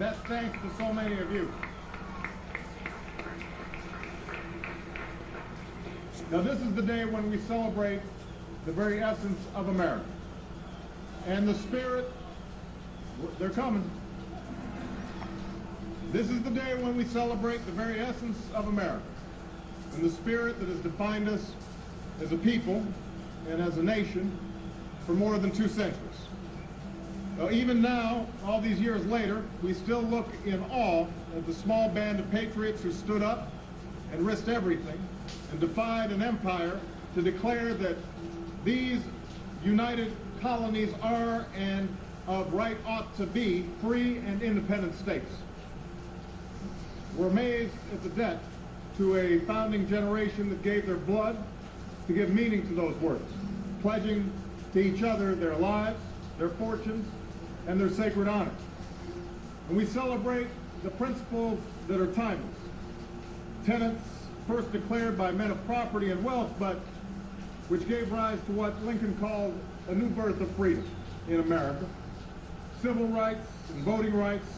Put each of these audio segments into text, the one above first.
Best thanks to so many of you. Now this is the day when we celebrate the very essence of America. And the spirit, they're coming. This is the day when we celebrate the very essence of America and the spirit that has defined us as a people and as a nation for more than 2 centuries. Now, even now, all these years later, we still look in awe at the small band of patriots who stood up and risked everything and defied an empire to declare that these united colonies are and of right ought to be free and independent states. We're amazed at the debt to a founding generation that gave their blood to give meaning to those words, pledging to each other their lives, their fortunes, and their sacred honor. And we celebrate the principles that are timeless, tenets first declared by men of property and wealth, but which gave rise to what Lincoln called a new birth of freedom in America. Civil rights and voting rights,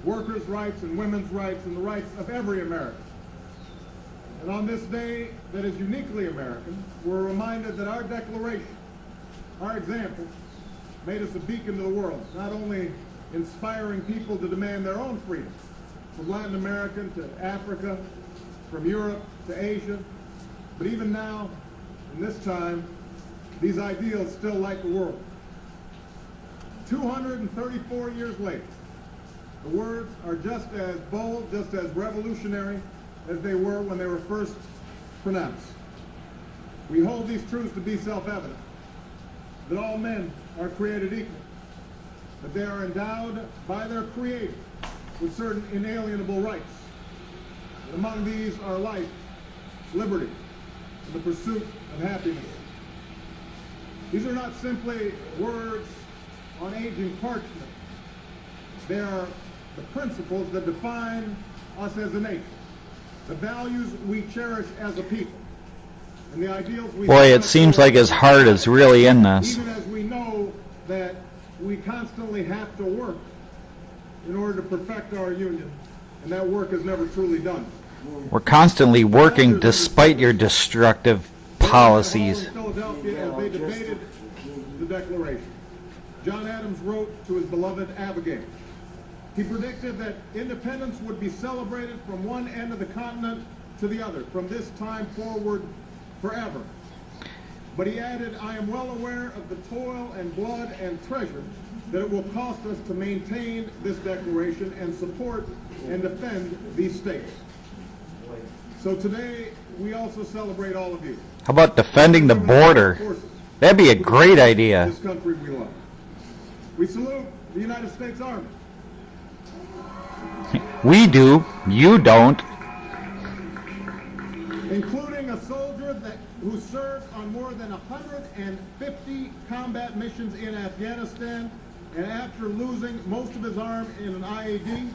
workers' rights and women's rights, and the rights of every American. And on this day that is uniquely American, we're reminded that our declaration, our example, made us a beacon to the world, not only inspiring people to demand their own freedom, from Latin America to Africa, from Europe to Asia, but even now, in this time, these ideals still light the world. 234 years later, the words are just as bold, just as revolutionary as they were when they were first pronounced. We hold these truths to be self-evident, that all men are created equal, that they are endowed by their Creator with certain inalienable rights. And among these are life, liberty, and the pursuit of happiness. These are not simply words on aging parchment. They are the principles that define us as a nation, the values we cherish as a people, and the ideals we... Boy, it seems like his heart is really in this. Even as we know that we constantly have to work in order to perfect our union, and that work is never truly done. We're constantly working despite your destructive policies. In Philadelphia, as they debated the Declaration, John Adams wrote to his beloved Abigail. He predicted that independence would be celebrated from one end of the continent to the other, from this time forward forever. But he added, I am well aware of the toil and blood and treasure that it will cost us to maintain this declaration and support and defend these states. So today, we also celebrate all of you. How about defending the border? That'd be a great idea. This country we love. We salute the United States Army. We do. You don't. Including a soldier who served on more than 150 combat missions in Afghanistan, and after losing most of his arm in an IED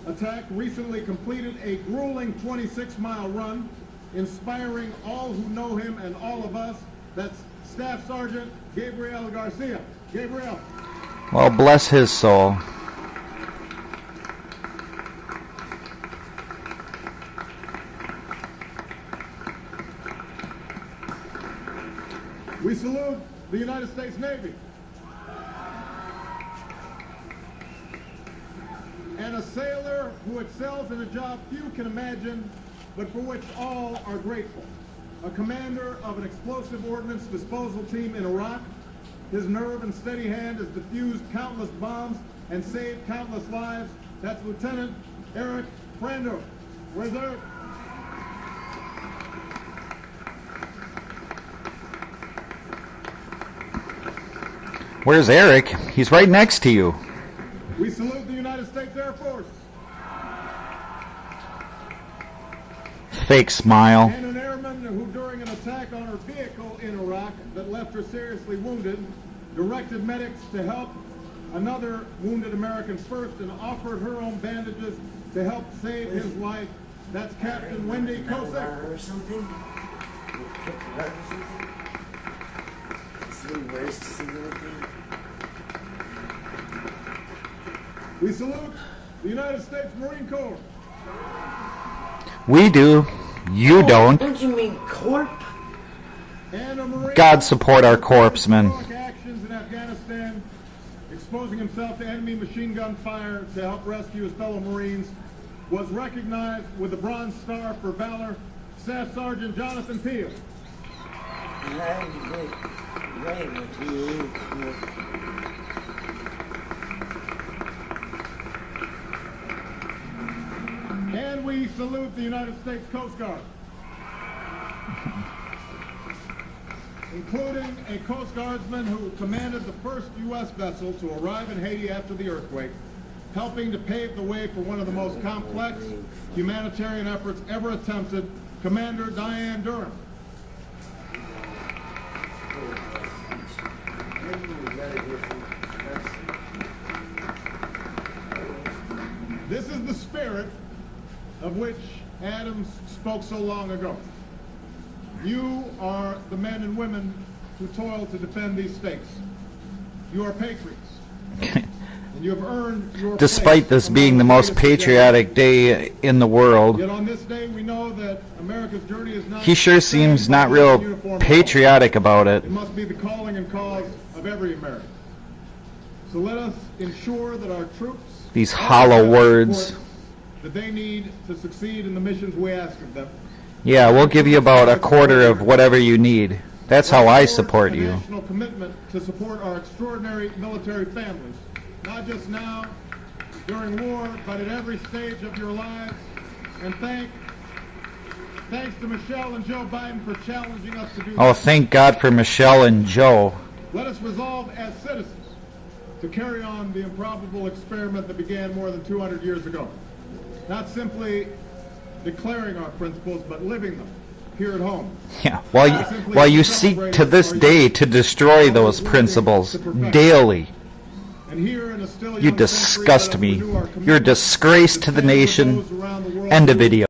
attack, recently completed a grueling 26-mile run, inspiring all who know him and all of us. That's Staff Sergeant Gabriel Garcia. Gabriel. Well, bless his soul. We salute the United States Navy. And a sailor who excels in a job few can imagine, but for which all are grateful. A commander of an explosive ordnance disposal team in Iraq. His nerve and steady hand has diffused countless bombs and saved countless lives. That's Lieutenant Eric Brando. Where's Eric? Where's Eric? He's right next to you. We salute the United States Air Force. Fake smile. And an airman who, during an attack on her vehicle in Iraq that left her seriously wounded, directed medics to help another wounded American first and offered her own bandages to help save his life. That's Captain Wendy Kosek. Or something? Something worse to something like that? We salute the United States Marine Corps. We do. You don't. Don't you mean corp? And a Marine God support our corpsmen. heroic actions in Afghanistan, exposing himself to enemy machine gun fire to help rescue his fellow Marines, was recognized with the Bronze Star for Valor, Staff Sergeant Jonathan Peel. And we salute the United States Coast Guard, including a Coast Guardsman who commanded the first U.S. vessel to arrive in Haiti after the earthquake, helping to pave the way for one of the most complex humanitarian efforts ever attempted, Commander Diane Durham. This is the spirit of which Adams spoke so long ago. You are the men and women who toil to defend these states. You are patriots. And you have earned your Despite this being the most patriotic day in the world, Yet on this day we know that America's journey is not he sure seems not real patriotic about it. It must be the calling and cause of every American. So let us ensure that our troops These hollow words. that they need to succeed in the missions we ask of them. Yeah, we'll give you about a quarter of whatever you need. That's how I support A you. national commitment to support our extraordinary military families, not just now, during war, but at every stage of your lives. And thanks to Michelle and Joe Biden for challenging us to do Oh, that. thank God for Michelle and Joe. Let us resolve as citizens to carry on the improbable experiment that began more than 200 years ago. Not simply declaring our principles, but living them here at home. Yeah, while you seek to this day to destroy those principles daily. And here in a still You young disgust century, me. let us renew our You're a commitment disgrace to the stand with nation. those around the world End of who video.